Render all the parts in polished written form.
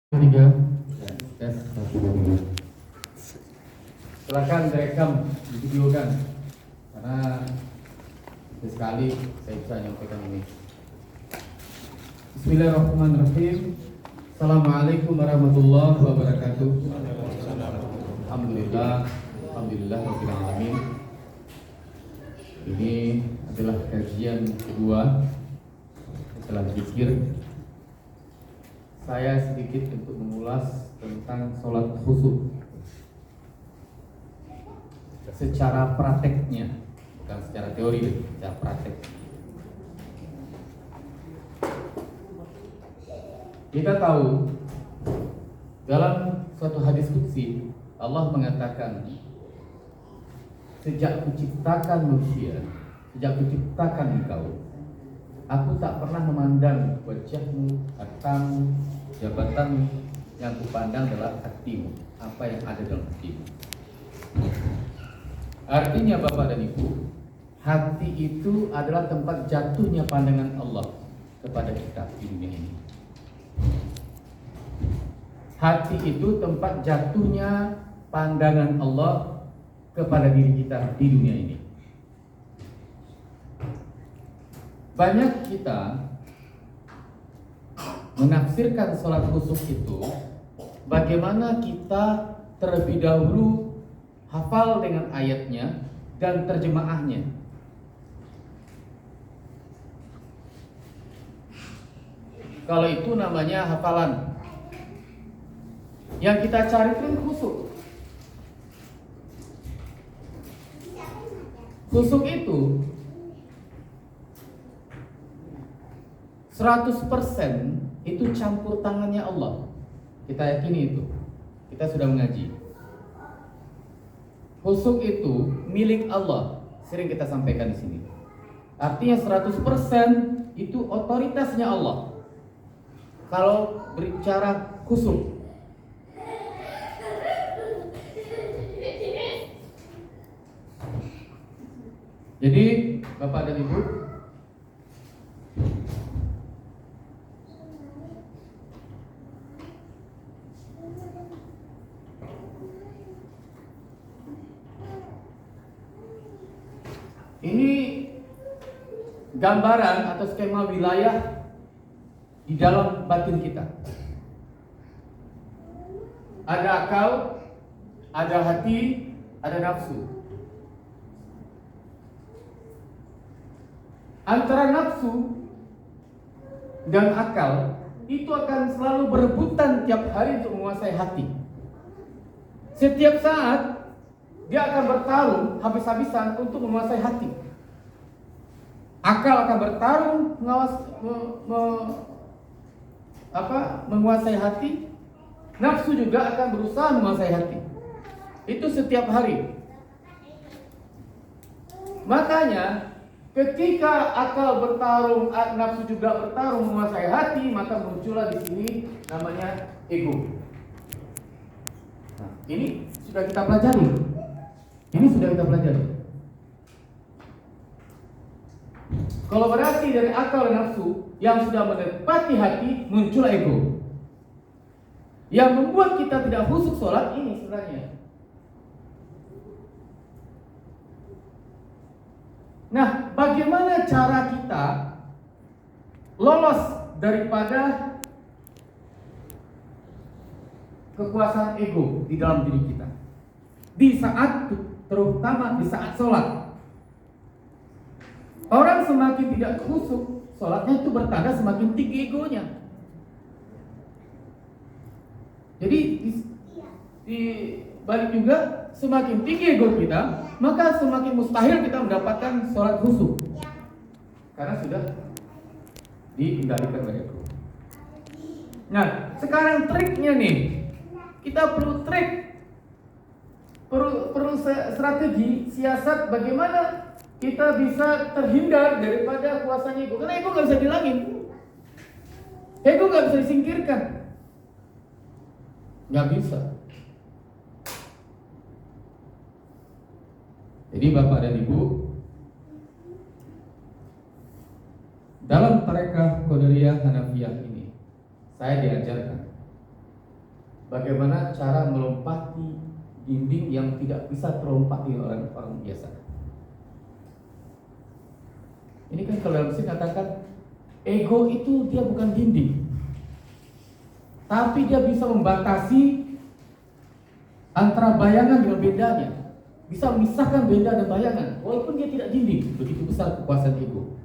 Tiga, tes satu dua tiga. Silakan direkam, divideokan, karena sekali saya bisa menyampaikan ini. Bismillahirrahmanirrahim. Assalamualaikum warahmatullahi wabarakatuh. Alhamdulillah rabbil alamin. Ini adalah kajian kedua setelah zikir. Saya sedikit untuk mengulas tentang sholat khusyuk secara prakteknya, bukan secara teori, secara praktek. Kita tahu dalam suatu hadis qudsi Allah mengatakan, sejak kuciptakan manusia, sejak kuciptakan engkau, aku tak pernah memandang wajahmu, hartamu, jabatanmu. Yang kupandang adalah hatimu, apa yang ada dalam hatimu. Artinya Bapak dan Ibu, hati itu adalah tempat jatuhnya pandangan Allah kepada kita di dunia ini. Hati itu tempat jatuhnya pandangan Allah kepada diri kita di dunia ini. Banyak kita menafsirkan sholat khusyuk itu bagaimana kita terlebih dahulu hafal dengan ayatnya dan terjemahnya. Kalau itu namanya hafalan. Yang kita cari itu khusyuk. Khusyuk itu 100% itu campur tangannya Allah. Kita yakini itu. Kita sudah mengaji. Khusyuk itu milik Allah. Sering kita sampaikan di sini. Artinya 100% itu otoritasnya Allah. Kalau berbicara khusyuk. Jadi Bapak dan Ibu, ini gambaran atau skema wilayah di dalam batin kita. Ada akal, ada hati, ada nafsu. Antara nafsu dan akal itu akan selalu berebutan tiap hari untuk menguasai hati. Setiap saat dia akan bertarung habis-habisan untuk menguasai hati. Akal akan bertarung menguasai hati. Nafsu juga akan berusaha menguasai hati. Itu setiap hari. Makanya ketika akal bertarung, nafsu juga bertarung menguasai hati, maka muncullah di sini namanya ego. Nah, ini sudah kita pelajari. Kalau berarti dari akal dan nafsu yang sudah menepati hati, muncul ego. Yang membuat kita tidak khusyuk sholat ini sebenarnya. Nah, bagaimana cara kita lolos daripada kekuasaan ego di dalam diri kita? Di saat, terutama di saat sholat. Orang semakin tidak khusyuk, sholatnya itu bertanda semakin tinggi egonya. Jadi di balik juga, semakin tinggi ego kita, maka semakin mustahil kita mendapatkan sholat khusyuk, karena sudah dikendalikan oleh ego. Nah, sekarang triknya nih, kita perlu trik, perlu strategi, siasat bagaimana kita bisa terhindar daripada kuasanya ego. Karena ego nggak bisa dihilangin, ego nggak bisa disingkirkan, nggak bisa. Jadi Bapak dan Ibu, dalam tarekah Qadariyah Hanafiyah ini, saya diajarkan Bagaimana cara melompati dinding yang tidak bisa terlompati oleh orang biasa. Ini kan kalau dalam sini katakan ego itu dia bukan dinding, tapi dia bisa membatasi antara bayangan dengan bendanya, bisa memisahkan benda dan bayangan, walaupun dia tidak dinding. Begitu besar kekuasaan ego.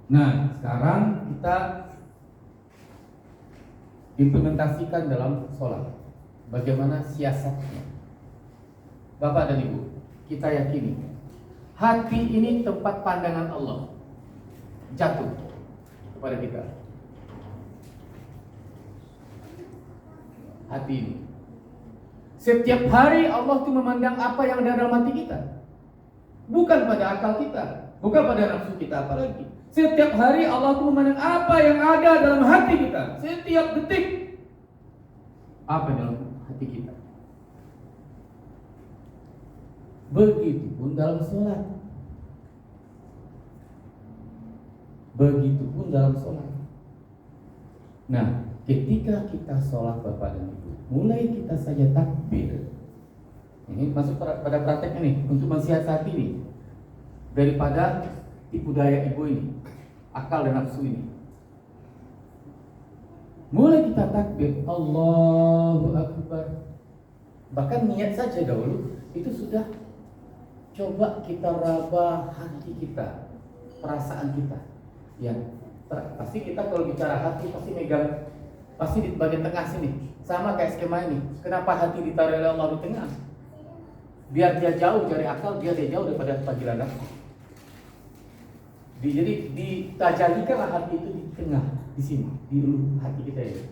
Nah, sekarang kita implementasikan dalam sholat. Bagaimana siasatnya? Bapak dan Ibu, kita yakini hati ini tempat pandangan Allah jatuh kepada kita. Hati ini setiap hari Allah itu memandang apa yang ada dalam hati kita, bukan pada akal kita, bukan pada nafsu kita. Apalagi setiap hari Allah itu memandang apa yang ada dalam hati kita. Setiap detik apa dalam hati kita. Begitupun dalam sholat. Begitupun dalam sholat. Nah, ketika kita sholat Bapak dan Ibu, mulai kita saja takbir. Ini masuk pada praktek ini untuk mensiasati ini, daripada tipu daya ibu ini, akal dan nafsu ini. Mulai kita takbir, Allahu Akbar. Bahkan niat saja dahulu itu sudah. Coba kita raba hati kita, perasaan kita. Ya, pasti kita kalau bicara hati pasti megang, pasti di bagian tengah sini. Sama kayak skema ini. Kenapa hati ditaruh oleh Allah di tengah? Biar dia jauh dari akal, dia jauh daripada panggilan nafsu. Jadi ditajalikanlah hati itu di tengah, di sini, di ulu hati kita ini.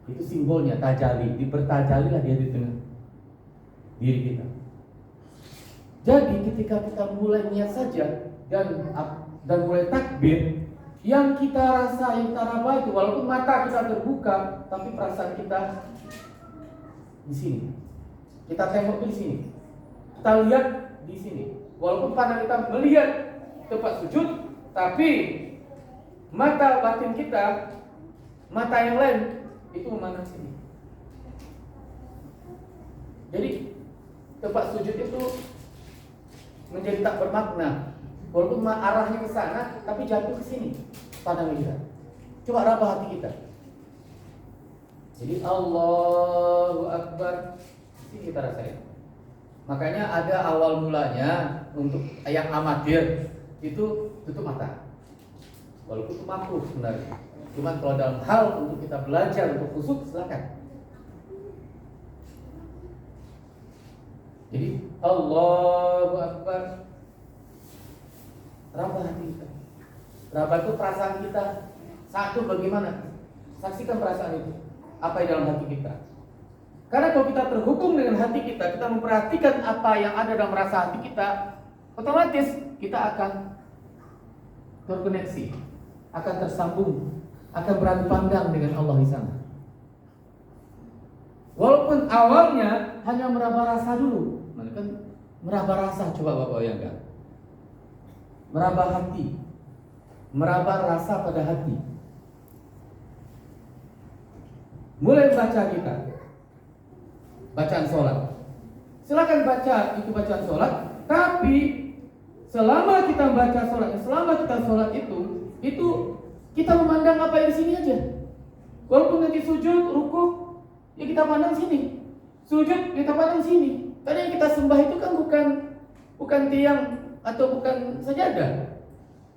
Itu simbolnya tajali, dipertajalilah dia di tengah diri kita. Jadi ketika kita mulai niat saja dan mulai takbir, yang kita rasa, yang kita raba itu, walaupun mata kita terbuka, tapi perasaan kita di sini. Kita tengok di sini, kita lihat di sini. Walaupun pandang kita melihat tempat sujud, tapi mata batin kita, mata yang lain itu memandang sini. Jadi tempat sujud itu menjadi tak bermakna. Walaupun arahnya ke sana, tapi jatuh ke sini pandangan kita. Coba raba hati kita. Jadi Allahu Akbar, ini kita rasain. Makanya ada awal mulanya untuk yang amatir itu tutup mata. Walaupun itu makruh sebenarnya. Cuma kalau dalam hal untuk kita belajar untuk khusyuk, silakan. Jadi Allahu Akbar. Raba hati kita. Raba itu perasaan kita. Satu bagaimana? Saksikan perasaan itu. Apa yang dalam hati kita. Karena kalau kita terhubung dengan hati kita, kita memperhatikan apa yang ada dalam rasa hati kita, otomatis kita akan terkoneksi, akan tersambung, akan beradu pandang dengan Allah di sana. Walaupun awalnya hanya meraba rasa dulu, kan meraba rasa, coba Bapak bayangkan. Meraba hati, meraba rasa pada hati. Mulai baca kita, bacaan sholat. Silakan baca itu bacaan sholat, tapi selama kita baca sholat, selama kita sholat itu kita memandang apa yang di sini aja. Walaupun nanti sujud, rukuk, ya kita pandang sini. Sujud, kita pandang sini. Karena yang kita sembah itu kan bukan tiang atau bukan sajadah.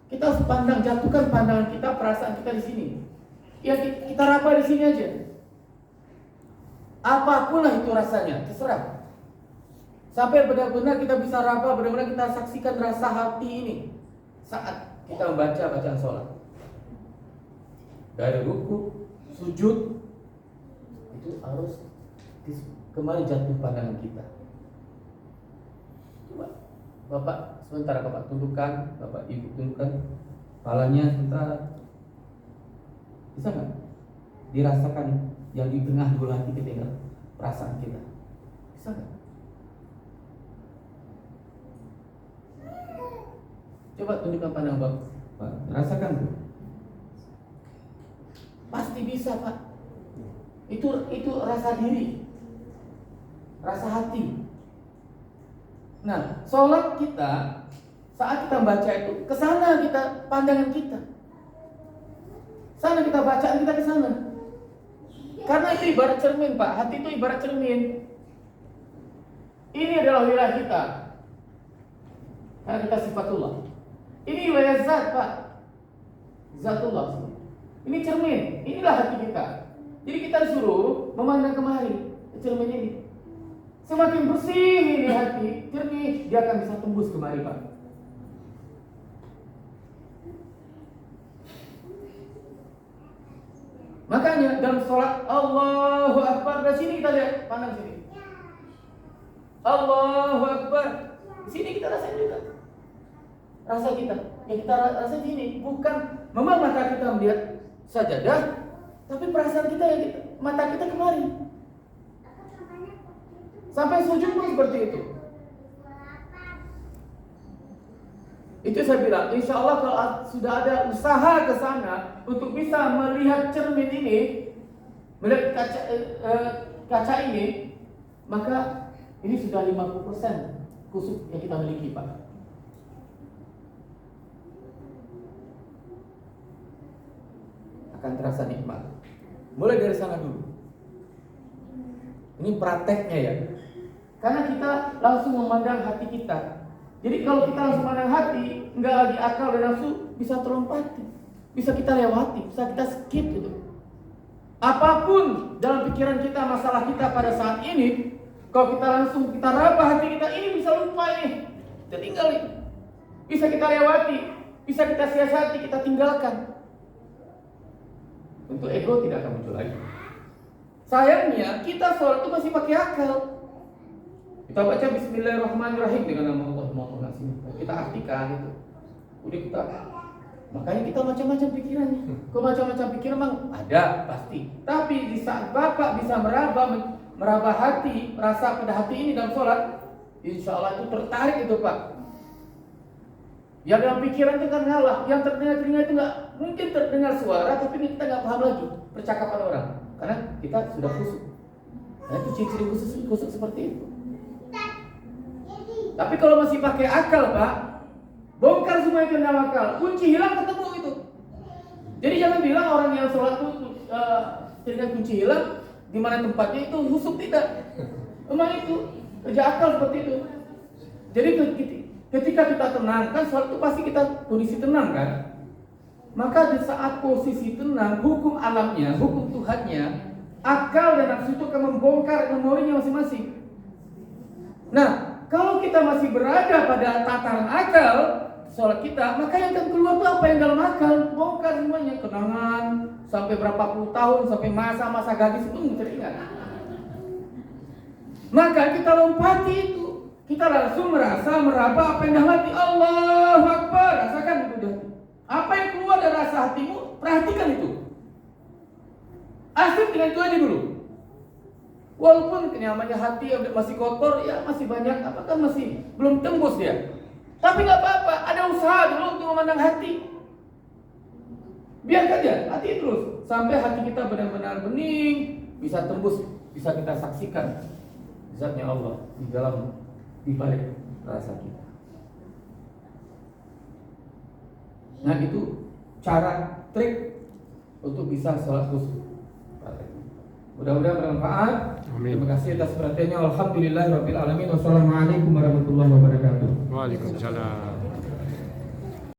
Kita harus pandang, jatuhkan pandangan kita, perasaan kita di sini. Ya kita raba di sini aja. Apapun lah itu rasanya, terserah. Sampai benar-benar kita bisa raba, benar-benar kita saksikan rasa hati ini saat kita membaca bacaan sholat. Dari ruku, sujud, itu harus kembali jatuh pandangan kita. Coba Bapak sebentar, Bapak tundukkan, Bapak Ibu tundukkan kepalanya sebentar. Bisa nggak dirasakan yang di tengah dua hati kita, perasaan kita? Bisa nggak? Coba tundukkan pandangan Bapak, rasakan tuh. Pasti Pasti bisa, Pak. Itu rasa diri, rasa hati. Nah, sholat kita saat kita baca itu kesana kita, pandangan kita. Sana kita bacaan kita ke sana. Karena itu ibarat cermin, Pak. Hati itu ibarat cermin. Ini adalah wilayah kita. Karena kita sifatullah. Ini wilayah zat, Pak. Zatullah. Ini cermin. Inilah hati kita. Jadi kita disuruh memandang kemari ke cermin ini. Semakin bersih ini hati, jernih, dia akan bisa tembus kemari, Pak. Makanya dalam sholat Allahu Akbar, dari sini kita lihat, pandang sini. Allahu Akbar. Di sini kita rasain juga. Rasa kita, yang kita rasa di sini bukan memang mata kita melihat sajadah, tapi perasaan kita yang mata kita kemari. Sampai sujud pun seperti itu. Itu saya bilang, insya Allah kalau sudah ada usaha ke sana untuk bisa melihat cermin ini, melihat kaca ini, maka ini sudah 50% khusyuk yang kita miliki, Pak. Akan terasa nikmat. Mulai dari sana dulu. Ini prakteknya ya. Karena kita langsung memandang hati kita. Jadi kalau kita langsung memandang hati, nggak lagi akal dan nafsu, bisa terlompati, bisa kita lewati, bisa kita skip gitu. Apapun dalam pikiran kita, masalah kita pada saat ini, kalau kita langsung kita raba hati kita, ini bisa lupa ini, kita tinggalin. Bisa kita lewati, bisa kita siasati, kita tinggalkan. Tentu ego tidak akan muncul lagi. Sayangnya kita sholat itu masih pakai akal. Kita baca Bismillahirrahmanirrahim dengan nama Allah, kita artikan itu. Udah kita, makanya kita macam-macam pikirannya. Kok macam-macam pikiran memang ada pasti. Tapi di saat Bapak bisa meraba hati, merasa pada hati ini dalam sholat, insya Allah itu tertarik itu, Pak. Yang dalam pikiran itu kan ngalah, yang terdengar itu nggak mungkin terdengar suara, tapi kita nggak paham lagi percakapan orang, karena kita sudah khusyuk. Nah itu ciri-ciri khusyuk seperti itu. Tapi kalau masih pakai akal, Pak, bongkar semua itu dalam akal, kunci hilang ketemu itu. Jadi jangan bilang orang yang sholat itu dengan kunci hilang, di mana tempatnya itu khusyuk, tidak. Memang itu kerja akal seperti itu. Jadi ketika kita tenang, kan sholat itu pasti kita kondisi tenang kan. Maka di saat posisi tenang, hukum alamnya, hukum Tuhannya, akal dan nafsu itu akan membongkar memorinya masing-masing. Nah, kalau kita masih berada pada tataran akal sholat kita, maka yang akan keluar itu apa yang dalam akal, bongkar semuanya, kenangan sampai berapa puluh tahun, sampai masa-masa gadis itu teringat. Maka kita lompati itu, kita langsung meraba apa yang dalam hati. Allahu Akbar, rasakan itu. Apa yang keluar dari rasa hatimu, perhatikan itu. Asik dengan itu aja dulu. Walaupun kenyamannya hati yang masih kotor, ya masih banyak, apakah masih belum tembus dia. Tapi nggak apa-apa, ada usaha dulu untuk memandang hati. Biarkan dia, hati terus sampai hati kita benar-benar bening, bisa tembus, bisa kita saksikan zatnya Allah di balik rasa kita. Nah itu cara trik untuk bisa sholat khusyuk. Mudah-mudahan bermanfaat. Amin. Terima kasih atas perhatiannya. Alhamdulillahirabbil alamin. Wassalamualaikum warahmatullahi wabarakatuh. Waalaikumsalam.